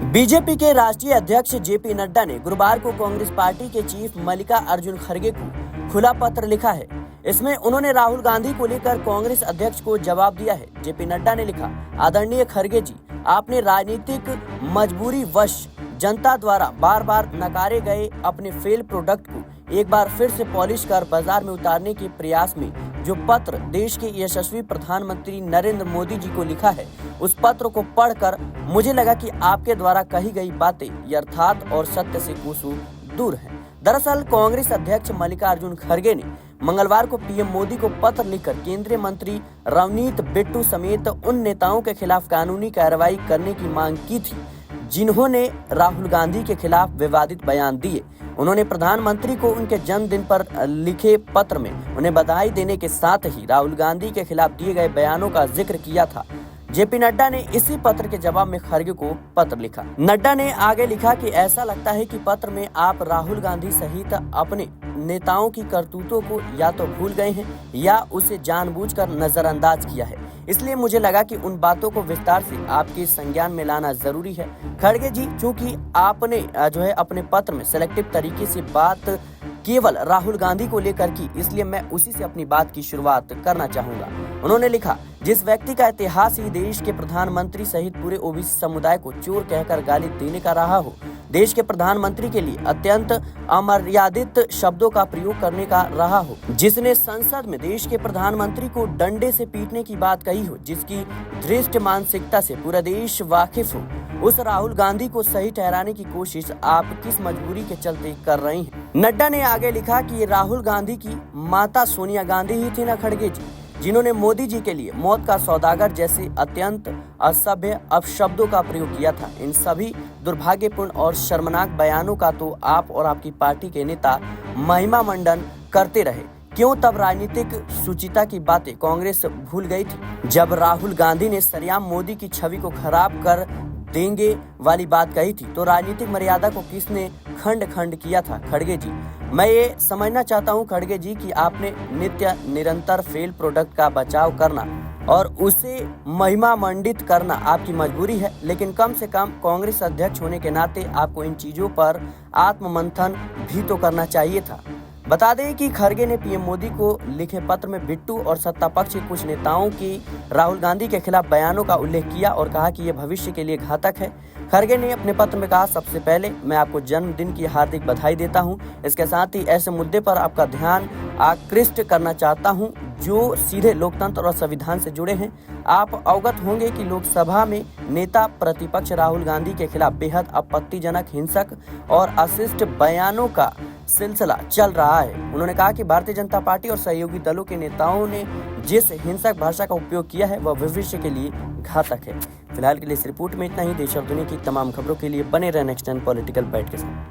BJP के राष्ट्रीय अध्यक्ष जेपी नड्डा ने गुरुवार को कांग्रेस पार्टी के चीफ मल्लिकार्जुन खड़गे को खुला पत्र लिखा है। इसमें उन्होंने राहुल गांधी को लेकर कांग्रेस अध्यक्ष को जवाब दिया है। जेपी नड्डा ने लिखा, आदरणीय खड़गे जी, आपने राजनीतिक मजबूरी वश जनता द्वारा बार बार नकारे गए अपने फेल प्रोडक्ट को एक बार फिर से पॉलिश कर बाजार में उतारने के प्रयास में जो पत्र देश के यशस्वी प्रधानमंत्री नरेंद्र मोदी जी को लिखा है, उस पत्र को पढ़कर मुझे लगा कि आपके द्वारा कही गई बातें यथार्थ और सत्य से कोसों दूर हैं। दरअसल कांग्रेस अध्यक्ष मल्लिकार्जुन खड़गे ने मंगलवार को पीएम मोदी को पत्र लिखकर केंद्रीय मंत्री रवनीत बिट्टू समेत उन नेताओं के खिलाफ कानूनी कार्रवाई करने की मांग की थी जिन्होंने राहुल गांधी के खिलाफ विवादित बयान दिए। उन्होंने प्रधानमंत्री को उनके जन्मदिन पर लिखे पत्र में उन्हें बधाई देने के साथ ही राहुल गांधी के खिलाफ दिए गए बयानों का जिक्र किया था। जेपी नड्डा ने इसी पत्र के जवाब में खड़गे को पत्र लिखा। नड्डा ने आगे लिखा कि ऐसा लगता है कि पत्र में आप राहुल गांधी सहित अपने नेताओं की करतूतों को या तो भूल गए हैं या उसे जानबूझकर नजरअंदाज किया है, इसलिए मुझे लगा कि उन बातों को विस्तार से आपके संज्ञान में लाना जरूरी है। खड़गे जी, चूंकि आपने अपने पत्र में सिलेक्टिव तरीके से बात केवल राहुल गांधी को लेकर की, इसलिए मैं उसी से अपनी बात की शुरुआत करना चाहूंगा। उन्होंने लिखा, जिस व्यक्ति का इतिहास ही देश के प्रधानमंत्री सहित पूरे ओबीसी समुदाय को चोर कहकर गाली देने का रहा हो, देश के प्रधानमंत्री के लिए अत्यंत अमर्यादित शब्दों का प्रयोग करने का रहा हो, जिसने संसद में देश के प्रधानमंत्री को डंडे से पीटने की बात कही हो, जिसकी धृष्ट मानसिकता से पूरा देश वाकिफ हो, उस राहुल गांधी को सही ठहराने की कोशिश आप किस मजबूरी के चलते कर रही हैं? नड्डा ने आगे लिखा कि राहुल गांधी की माता सोनिया गांधी ही थी ना खड़गे जी, जिन्होंने मोदी जी के लिए मौत का सौदागर जैसे अत्यंत असभ्य अपशब्दों का प्रयोग किया था। इन सभी दुर्भाग्यपूर्ण और शर्मनाक बयानों का तो आप और आपकी पार्टी के नेता महिमा मंडन करते रहे। क्यों तब राजनीतिक सुचिता की बातें कांग्रेस भूल गई थी? जब राहुल गांधी ने सरेआम मोदी की छवि को खराब कर देंगे वाली बात कही थी, तो राजनीतिक मर्यादा को किसने खंड खंड किया था? खड़गे जी, मैं ये समझना चाहता हूँ खड़गे जी कि आपने नित्य निरंतर फेल प्रोडक्ट का बचाव करना और उसे महिमा मंडित करना आपकी मजबूरी है, लेकिन कम से कम कांग्रेस अध्यक्ष होने के नाते आपको इन चीजों पर आत्ममंथन भी तो करना चाहिए था। बता दें कि खड़गे ने पीएम मोदी को लिखे पत्र में बिट्टू और सत्ता पक्ष के कुछ नेताओं की राहुल गांधी के खिलाफ बयानों का उल्लेख किया और कहा कि यह भविष्य के लिए घातक है। खड़गे ने अपने पत्र में कहा, सबसे पहले मैं आपको जन्मदिन की हार्दिक बधाई देता हूं। इसके साथ ही ऐसे मुद्दे पर आपका ध्यान आकृष्ट करना चाहता हूं जो सीधे लोकतंत्र और संविधान से जुड़े हैं। आप अवगत होंगे कि लोकसभा में नेता प्रतिपक्ष राहुल गांधी के खिलाफ बेहद आपत्तिजनक, हिंसक और अशिष्ट बयानों का सिलसिला चल रहा है। उन्होंने कहा कि भारतीय जनता पार्टी और सहयोगी दलों के नेताओं ने जिस हिंसक भाषा का उपयोग किया है वह भविष्य के लिए घातक है। फिलहाल के लिए इस रिपोर्ट में इतना ही। देश और दुनिया की तमाम खबरों के लिए बने रहे नेक्स्ट 10 पॉलिटिकल बाइट के साथ।